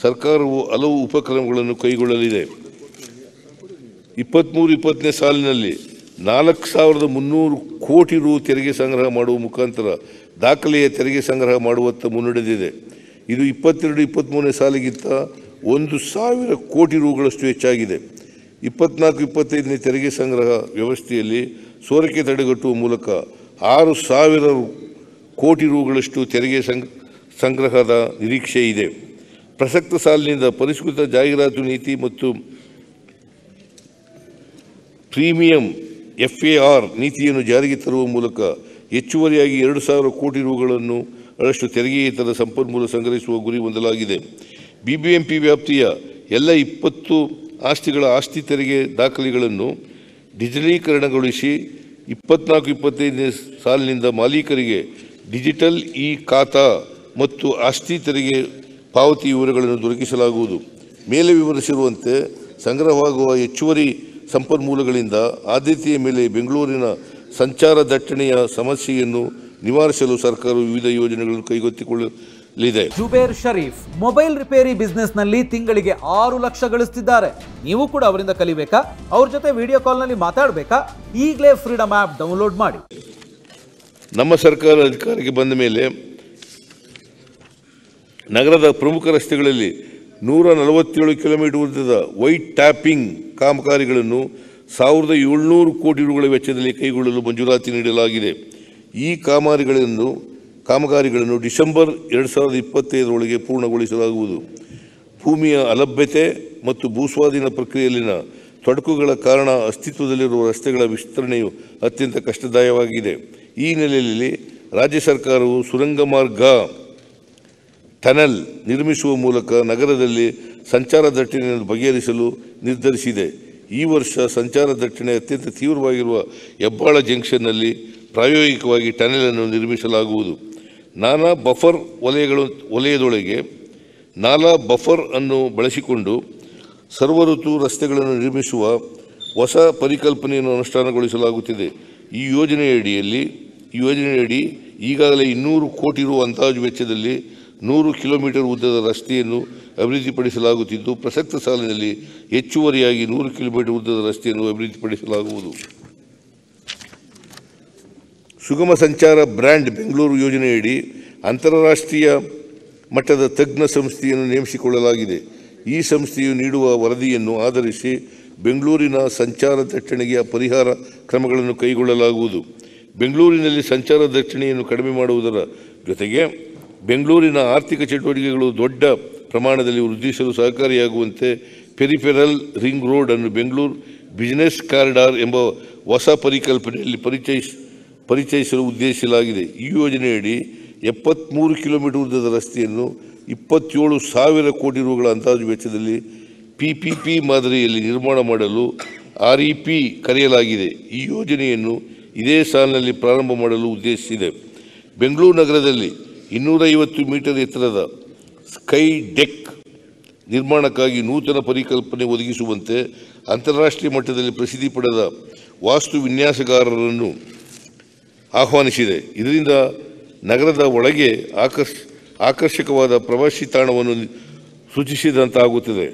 ಸರ್ಕಾರವು ಹಲವು ಉಪಕ್ರಮಗಳನ್ನು ಕೈಗೊಳ್ಳಲಿದೆ. 23-20ನೇ ಸಾಲಿನಲ್ಲಿ 4,300 ಕೋಟಿ ರು ತೆರಿಗೆ ಸಂಗ್ರಹ ಮಾಡುವ ಮುಖಾಂತರ ದಾಖಲೆಯ ತೆರಿಗೆ ಸಂಗ್ರಹ ಮಾಡುವತ್ತ ಮುನ್ನಡೆದಿದೆ. ಇದು 22-23ನೇ ಸಾಲಿಗಿಂತ 1,000 ಕೋಟಿ ರುಗಳಷ್ಟು ಹೆಚ್ಚಾಗಿದೆ. 24-25ನೇ ತೆರಿಗೆ ಸಂಗ್ರಹ ವ್ಯವಸ್ಥೆಯಲ್ಲಿ ಸೋರಿಕೆ ತಡೆಗಟ್ಟುವ ಮೂಲಕ 6,000 ಕೋಟಿ ರುಗಳಷ್ಟು ತೆರಿಗೆ ಸಂಗ್ರಹದ ನಿರೀಕ್ಷೆ ಇದೆ. ಪ್ರಸಕ್ತ ಸಾಲಿನಿಂದ ಪರಿಷ್ಕೃತ ಜಾಹೀರಾತು ನೀತಿ ಮತ್ತು ಪ್ರೀಮಿಯಂ FAR ನೀತಿಯನ್ನು ಜಾರಿಗೆ ತರುವ ಮೂಲಕ ಹೆಚ್ಚುವರಿಯಾಗಿ 2,000 ಕೋಟಿ ರುಗಳನ್ನು ಅಷ್ಟು ತೆರಿಗೆಯೇತರ ಸಂಪನ್ಮೂಲ ಸಂಗ್ರಹಿಸುವ ಗುರಿ ಹೊಂದಲಾಗಿದೆ. BBMP ವ್ಯಾಪ್ತಿಯ ಎಲ್ಲ 20 ಆಸ್ತಿಗಳ ಆಸ್ತಿ ತೆರಿಗೆ ದಾಖಲೆಗಳನ್ನು ಡಿಜಿಟಲೀಕರಣಗೊಳಿಸಿ 24-25ನೇ ಸಾಲಿನಿಂದ ಮಾಲೀಕರಿಗೆ ಡಿಜಿಟಲ್ ಖಾತಾ ಮತ್ತು ಆಸ್ತಿ ತೆರಿಗೆ ಪಾವತಿ ವಿವರಗಳನ್ನು ದೊರಕಿಸಲಾಗುವುದು. ಮೇಲೆ ವಿವರಿಸಿರುವಂತೆ ಸಂಗ್ರಹವಾಗುವ ಹೆಚ್ಚುವರಿ ಸಂಪನ್ಮೂಲಗಳಿಂದ ಆದ್ಯತೆಯ ಮೇಲೆ ಬೆಂಗಳೂರಿನ ಸಂಚಾರ ದಟ್ಟಣೆಯ ಸಮಸ್ಯೆಯನ್ನು ನಿವಾರಿಸಲು ಸರ್ಕಾರವು ವಿವಿಧ ಯೋಜನೆಗಳನ್ನು ಕೈಗೆತ್ತಿಕೊಳ್ಳಲಿದೆ. Zubair Sharif mobile repair business ನಲ್ಲಿ ತಿಂಗಳಿಗೆ 6 ಲಕ್ಷ ಗಳಿಸುತ್ತಿದ್ದಾರೆ. ನೀವು ಕೂಡ ಅವರಿಂದ ಕಲಿಬೇಕಾ? ಅವ್ರ ಜೊತೆ ವಿಡಿಯೋ ಕಾಲ್ ನಲ್ಲಿ ಮಾತಾಡಬೇಕಾ? ಈಗಲೇ ಫ್ರೀಡಮ್ ಆಪ್ ಡೌನ್ಲೋಡ್ ಮಾಡಿ. ನಮ್ಮ ಸರ್ಕಾರ ಅಧಿಕಾರಕ್ಕೆ ಬಂದ ಮೇಲೆ ನಗರದ ಪ್ರಮುಖ ರಸ್ತೆಗಳಲ್ಲಿ 147 ಕಿಲೋಮೀಟರ್ ಉದ್ದದ ವೈಟ್ ಟ್ಯಾಪಿಂಗ್ ಕಾಮಗಾರಿಗಳನ್ನು 1,700 ಕೋಟಿ ರುಗಳ ವೆಚ್ಚದಲ್ಲಿ ಕೈಗೊಳ್ಳಲು ಮಂಜೂರಾತಿ ನೀಡಲಾಗಿದೆ. ಈ ಕಾಮಗಾರಿಗಳನ್ನು ಡಿಸೆಂಬರ್ 2025 ಪೂರ್ಣಗೊಳಿಸಲಾಗುವುದು. ಭೂಮಿಯ ಅಲಭ್ಯತೆ ಮತ್ತು ಭೂಸ್ವಾಧೀನ ಪ್ರಕ್ರಿಯೆಯಲ್ಲಿನ ತೊಡಕುಗಳ ಕಾರಣ ಅಸ್ತಿತ್ವದಲ್ಲಿರುವ ರಸ್ತೆಗಳ ವಿಸ್ತರಣೆಯು ಅತ್ಯಂತ ಕಷ್ಟದಾಯವಾಗಿದೆ. ಈ ಹಿನ್ನೆಲೆಯಲ್ಲಿ ರಾಜ್ಯ ಸರ್ಕಾರವು ಸುರಂಗ ಮಾರ್ಗ ಟನಲ್ ನಿರ್ಮಿಸುವ ಮೂಲಕ ನಗರದಲ್ಲಿ ಸಂಚಾರ ದಟ್ಟಣೆಯನ್ನು ಬಗೆಹರಿಸಲು ನಿರ್ಧರಿಸಿದೆ. ಈ ವರ್ಷ ಸಂಚಾರ ದಟ್ಟಣೆ ಅತ್ಯಂತ ತೀವ್ರವಾಗಿರುವ ಹೆಬ್ಬಾಳ ಜಂಕ್ಷನ್ನಲ್ಲಿ ಪ್ರಾಯೋಗಿಕವಾಗಿ ಟನಲ್ ಅನ್ನು ನಿರ್ಮಿಸಲಾಗುವುದು. ನಾಲಾ ಬಫರ್ ವಲಯದೊಳಗೆ ನಾಲಾ ಬಫರ್ ಅನ್ನು ಬಳಸಿಕೊಂಡು ಸರ್ವಋತು ರಸ್ತೆಗಳನ್ನು ನಿರ್ಮಿಸುವ ಹೊಸ ಪರಿಕಲ್ಪನೆಯನ್ನು ಅನುಷ್ಠಾನಗೊಳಿಸಲಾಗುತ್ತಿದೆ. ಈ ಯೋಜನೆಯಡಿ ಈಗಾಗಲೇ 200 ಕೋಟಿ ರು ಅಂದಾಜು ವೆಚ್ಚದಲ್ಲಿ 100 ಕಿಲೋಮೀಟರ್ ಉದ್ದದ ರಸ್ತೆಯನ್ನು ಅಭಿವೃದ್ಧಿಪಡಿಸಲಾಗುತ್ತಿದ್ದು, ಪ್ರಸಕ್ತ ಸಾಲಿನಲ್ಲಿ ಹೆಚ್ಚುವರಿಯಾಗಿ 100 ಕಿಲೋಮೀಟರ್ ಉದ್ದದ ರಸ್ತೆಯನ್ನು ಅಭಿವೃದ್ಧಿಪಡಿಸಲಾಗುವುದು. ಸುಗಮ ಸಂಚಾರ ಬ್ರ್ಯಾಂಡ್ ಬೆಂಗಳೂರು ಯೋಜನೆಯಡಿ ಅಂತಾರಾಷ್ಟ್ರೀಯ ಮಟ್ಟದ ತಜ್ಞ ಸಂಸ್ಥೆಯನ್ನು ನೇಮಿಸಿಕೊಳ್ಳಲಾಗಿದೆ. ಈ ಸಂಸ್ಥೆಯು ನೀಡುವ ವರದಿಯನ್ನು ಆಧರಿಸಿ ಬೆಂಗಳೂರಿನ ಸಂಚಾರ ದಟ್ಟಣೆಗೆ ಪರಿಹಾರ ಕ್ರಮಗಳನ್ನು ಕೈಗೊಳ್ಳಲಾಗುವುದು. ಬೆಂಗಳೂರಿನಲ್ಲಿ ಸಂಚಾರ ದಟ್ಟಣೆಯನ್ನು ಕಡಿಮೆ ಮಾಡುವುದರ ಜೊತೆಗೆ ಬೆಂಗಳೂರಿನ ಆರ್ಥಿಕ ಚಟುವಟಿಕೆಗಳು ದೊಡ್ಡ ಪ್ರಮಾಣದಲ್ಲಿ ವೃದ್ಧಿಸಲು ಸಹಕಾರಿಯಾಗುವಂತೆ ಪೆರಿಫೆರಲ್ ರಿಂಗ್ ರೋಡ್ ಅನ್ನು ಬೆಂಗಳೂರು ಬಿಸಿನೆಸ್ ಕಾರಿಡಾರ್ ಎಂಬ ಹೊಸ ಪರಿಕಲ್ಪನೆಯಲ್ಲಿ ಪರಿಚಯಿಸಲು ಉದ್ದೇಶಿಸಲಾಗಿದೆ. ಈ ಯೋಜನೆಯಡಿ 73 ಕಿಲೋಮೀಟರ್ ಉದ್ದದ ರಸ್ತೆಯನ್ನು 27,000 ಕೋಟಿ ರುಗಳ ಅಂದಾಜು ವೆಚ್ಚದಲ್ಲಿ PPP ಮಾದರಿಯಲ್ಲಿ ನಿರ್ಮಾಣ ಮಾಡಲು REP ಕರೆಯಲಾಗಿದೆ. ಈ ಯೋಜನೆಯನ್ನು ಇದೇ ಸಾಲಿನಲ್ಲಿ ಪ್ರಾರಂಭ ಮಾಡಲು ಉದ್ದೇಶಿಸಿದೆ. ಬೆಂಗಳೂರು ನಗರದಲ್ಲಿ 250 ಮೀಟರ್ ಎತ್ತರದ ಸ್ಕೈ ಡೆಕ್ ನಿರ್ಮಾಣಕ್ಕಾಗಿ ನೂತನ ಪರಿಕಲ್ಪನೆ ಒದಗಿಸುವಂತೆ ಅಂತಾರಾಷ್ಟ್ರೀಯ ಮಟ್ಟದಲ್ಲಿ ಪ್ರಸಿದ್ಧಿ ಪಡೆದ ವಾಸ್ತು ವಿನ್ಯಾಸಗಾರರನ್ನು ಆಹ್ವಾನಿಸಿದೆ. ಇದರಿಂದ ನಗರದ ಒಳಗೆ ಆಕರ್ಷಕವಾದ ಪ್ರವಾಸಿ ತಾಣವನ್ನು ಸೃಷ್ಟಿಸಿದಂತಾಗುತ್ತದೆ.